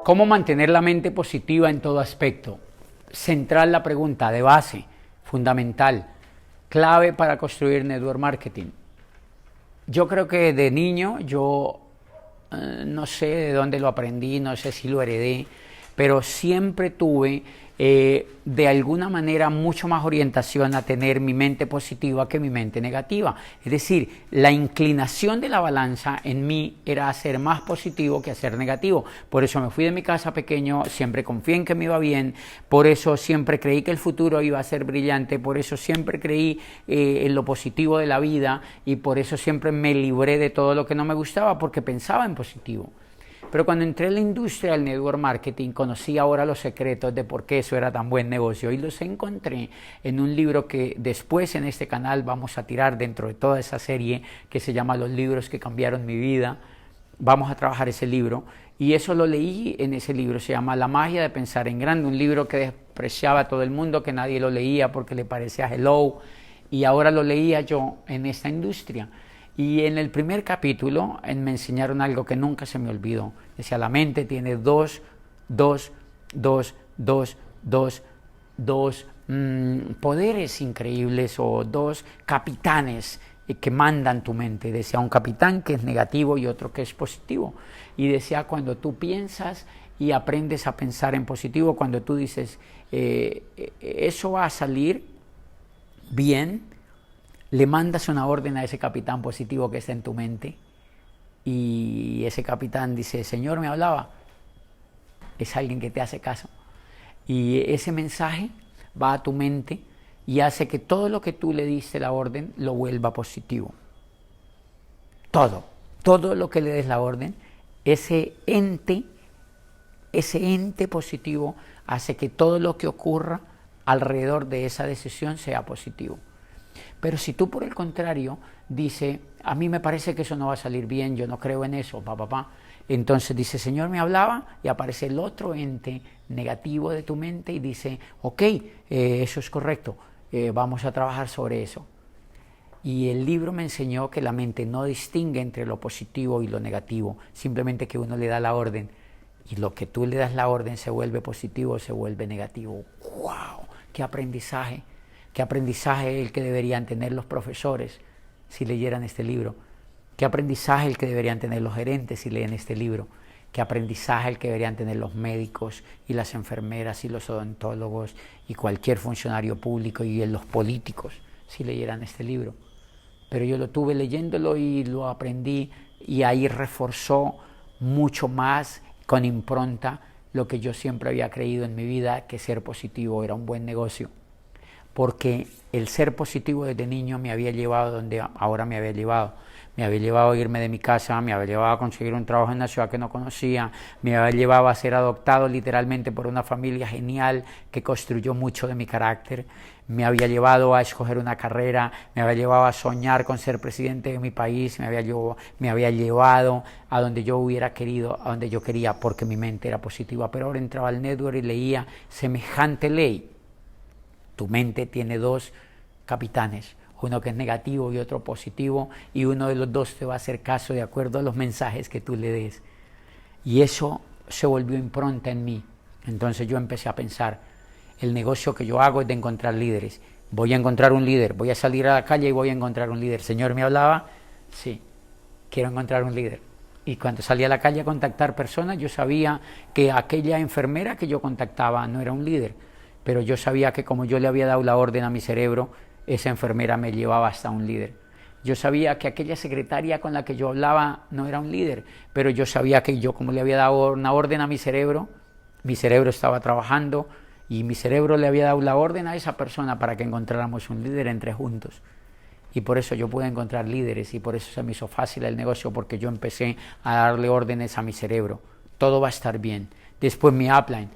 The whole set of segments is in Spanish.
¿Cómo mantener la mente positiva en todo aspecto? Central la pregunta, de base, fundamental, clave para construir network marketing. Yo creo que de niño no sé de dónde lo aprendí, no sé si lo heredé, pero siempre tuve de alguna manera mucho más orientación a tener mi mente positiva que mi mente negativa. Es decir, la inclinación de la balanza en mí era a ser más positivo que a ser negativo. Por eso me fui de mi casa pequeño, siempre confié en que me iba bien, por eso siempre creí que el futuro iba a ser brillante, por eso siempre creí en lo positivo de la vida y por eso siempre me libré de todo lo que no me gustaba porque pensaba en positivo. Pero cuando entré en la industria del network marketing, conocí ahora los secretos de por qué eso era tan buen negocio y los encontré en un libro que después en este canal vamos a tirar dentro de toda esa serie que se llama Los libros que cambiaron mi vida. Vamos a trabajar ese libro y eso lo leí en ese libro, se llama La magia de pensar en grande, un libro que despreciaba a todo el mundo, que nadie lo leía porque le parecía hello, y ahora lo leía yo en esta industria. Y en el primer capítulo me enseñaron algo que nunca se me olvidó. Decía, la mente tiene dos poderes increíbles o dos capitanes que mandan tu mente. Decía, un capitán que es negativo y otro que es positivo. Y decía, cuando tú piensas y aprendes a pensar en positivo, cuando tú dices, eso va a salir bien, le mandas una orden a ese capitán positivo que está en tu mente y ese capitán dice, Señor, me hablaba. Es alguien que te hace caso. Y ese mensaje va a tu mente y hace que todo lo que tú le diste la orden lo vuelva positivo. Todo lo que le des la orden, ese ente positivo hace que todo lo que ocurra alrededor de esa decisión sea positivo. Pero si tú por el contrario dices, a mí me parece que eso no va a salir bien, yo no creo en eso, entonces dice, Señor me hablaba, y aparece el otro ente negativo de tu mente y dice, ok, eso es correcto, vamos a trabajar sobre eso. Y el libro me enseñó que la mente no distingue entre lo positivo y lo negativo, simplemente que uno le da la orden y lo que tú le das la orden se vuelve positivo o se vuelve negativo. ¡Wow! ¡Qué aprendizaje! ¿Qué aprendizaje el que deberían tener los profesores si leyeran este libro? ¿Qué aprendizaje el que deberían tener los gerentes si leen este libro? ¿Qué aprendizaje el que deberían tener los médicos y las enfermeras y los odontólogos y cualquier funcionario público y los políticos si leyeran este libro? Pero yo lo tuve leyéndolo y lo aprendí y ahí reforzó mucho más con impronta lo que yo siempre había creído en mi vida, que ser positivo era un buen negocio. Porque el ser positivo desde niño me había llevado donde ahora me había llevado. Me había llevado a irme de mi casa, me había llevado a conseguir un trabajo en una ciudad que no conocía, me había llevado a ser adoptado literalmente por una familia genial que construyó mucho de mi carácter, me había llevado a escoger una carrera, me había llevado a soñar con ser presidente de mi país, me había llevado a donde yo hubiera querido, a donde yo quería, porque mi mente era positiva. Pero ahora entraba al network y leía semejante ley. Tu mente tiene dos capitanes, uno que es negativo y otro positivo, y uno de los dos te va a hacer caso de acuerdo a los mensajes que tú le des. Y eso se volvió impronta en mí. Entonces yo empecé a pensar, el negocio que yo hago es de encontrar líderes. Voy a encontrar un líder, voy a salir a la calle y voy a encontrar un líder. Señor, ¿me hablaba? Sí, quiero encontrar un líder. Y cuando salí a la calle a contactar personas, yo sabía que aquella enfermera que yo contactaba no era un líder, pero yo sabía que como yo le había dado la orden a mi cerebro, esa enfermera me llevaba hasta un líder. Yo sabía que aquella secretaria con la que yo hablaba no era un líder, pero yo sabía que yo, como le había dado una orden a mi cerebro estaba trabajando y mi cerebro le había dado la orden a esa persona para que encontráramos un líder entre juntos. Y por eso yo pude encontrar líderes y por eso se me hizo fácil el negocio, porque yo empecé a darle órdenes a mi cerebro. Todo va a estar bien. Después mi upline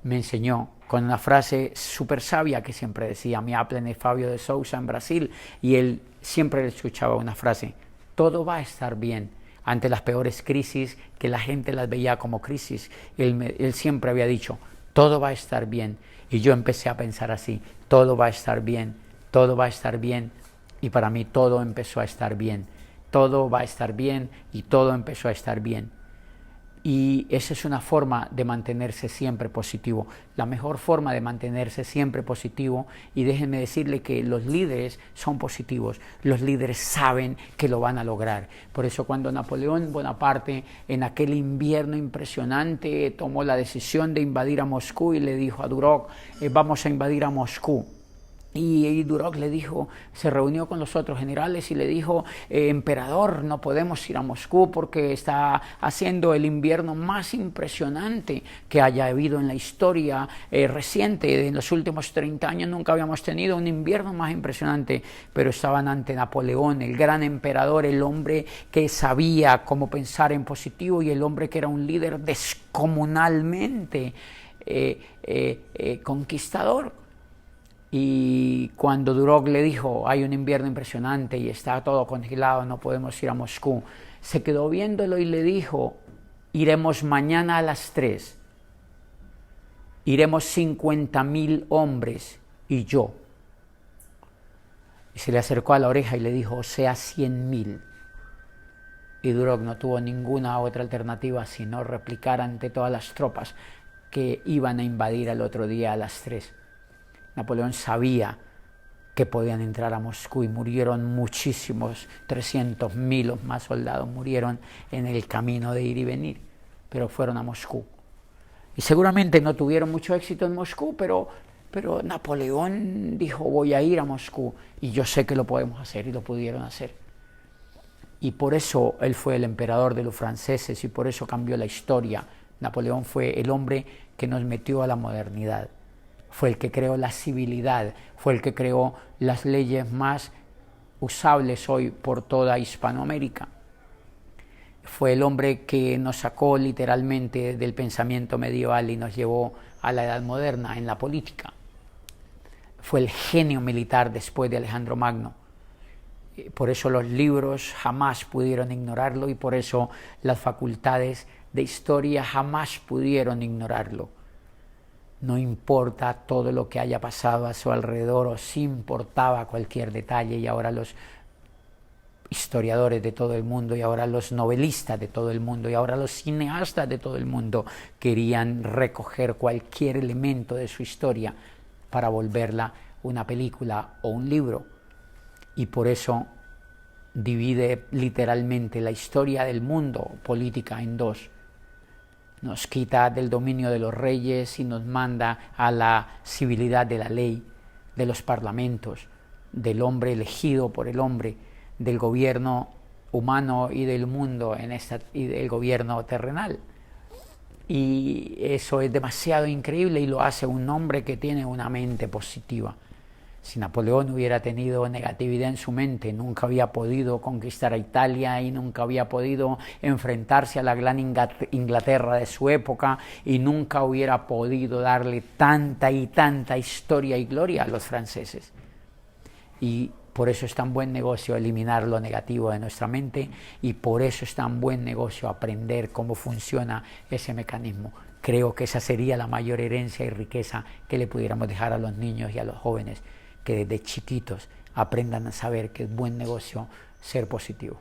me enseñó con una frase súper sabia que siempre decía. Mi upline es Fabio de Sousa en Brasil y él siempre le escuchaba una frase: todo va a estar bien. Ante las peores crisis, que la gente las veía como crisis, él siempre había dicho, todo va a estar bien. Y yo empecé a pensar así, todo va a estar bien, todo va a estar bien. Y para mí todo empezó a estar bien. Todo va a estar bien y todo empezó a estar bien. Y esa es una forma de mantenerse siempre positivo. La mejor forma de mantenerse siempre positivo, y déjenme decirle que los líderes son positivos, los líderes saben que lo van a lograr. Por eso cuando Napoleón Bonaparte en aquel invierno impresionante tomó la decisión de invadir a Moscú y le dijo a Duroc, vamos a invadir a Moscú. Y Duroc le dijo, se reunió con los otros generales y le dijo, emperador, no podemos ir a Moscú porque está haciendo el invierno más impresionante que haya habido en la historia reciente. En los últimos 30 años nunca habíamos tenido un invierno más impresionante, pero estaban ante Napoleón, el gran emperador, el hombre que sabía cómo pensar en positivo y el hombre que era un líder descomunalmente conquistador. Y cuando Duroc le dijo, hay un invierno impresionante y está todo congelado, no podemos ir a Moscú, se quedó viéndolo y le dijo, iremos mañana a las 3, iremos 50.000 hombres y yo. Y se le acercó a la oreja y le dijo, o sea, 100.000. Y Duroc no tuvo ninguna otra alternativa sino replicar ante todas las tropas que iban a invadir al otro día a las 3. Napoleón sabía que podían entrar a Moscú y murieron muchísimos, 300.000 o más soldados murieron en el camino de ir y venir, pero fueron a Moscú. Y seguramente no tuvieron mucho éxito en Moscú, pero Napoleón dijo, voy a ir a Moscú y yo sé que lo podemos hacer, y lo pudieron hacer. Y por eso él fue el emperador de los franceses y por eso cambió la historia. Napoleón fue el hombre que nos metió a la modernidad. Fue el que creó la civilidad, fue el que creó las leyes más usables hoy por toda Hispanoamérica. Fue el hombre que nos sacó literalmente del pensamiento medieval y nos llevó a la edad moderna en la política. Fue el genio militar después de Alejandro Magno. Por eso los libros jamás pudieron ignorarlo y por eso las facultades de historia jamás pudieron ignorarlo. No importa todo lo que haya pasado a su alrededor, o sí importaba cualquier detalle, y ahora los historiadores de todo el mundo, y ahora los novelistas de todo el mundo, y ahora los cineastas de todo el mundo querían recoger cualquier elemento de su historia para volverla una película o un libro. Y por eso divide literalmente la historia del mundo política en dos. Nos quita del dominio de los reyes y nos manda a la civilidad de la ley, de los parlamentos, del hombre elegido por el hombre, del gobierno humano y del mundo y del gobierno terrenal. Y eso es demasiado increíble y lo hace un hombre que tiene una mente positiva. Si Napoleón hubiera tenido negatividad en su mente, nunca había podido conquistar a Italia y nunca había podido enfrentarse a la gran Inglaterra de su época y nunca hubiera podido darle tanta y tanta historia y gloria a los franceses. Y por eso es tan buen negocio eliminar lo negativo de nuestra mente y por eso es tan buen negocio aprender cómo funciona ese mecanismo. Creo que esa sería la mayor herencia y riqueza que le pudiéramos dejar a los niños y a los jóvenes, que desde chiquitos aprendan a saber que es buen negocio ser positivo.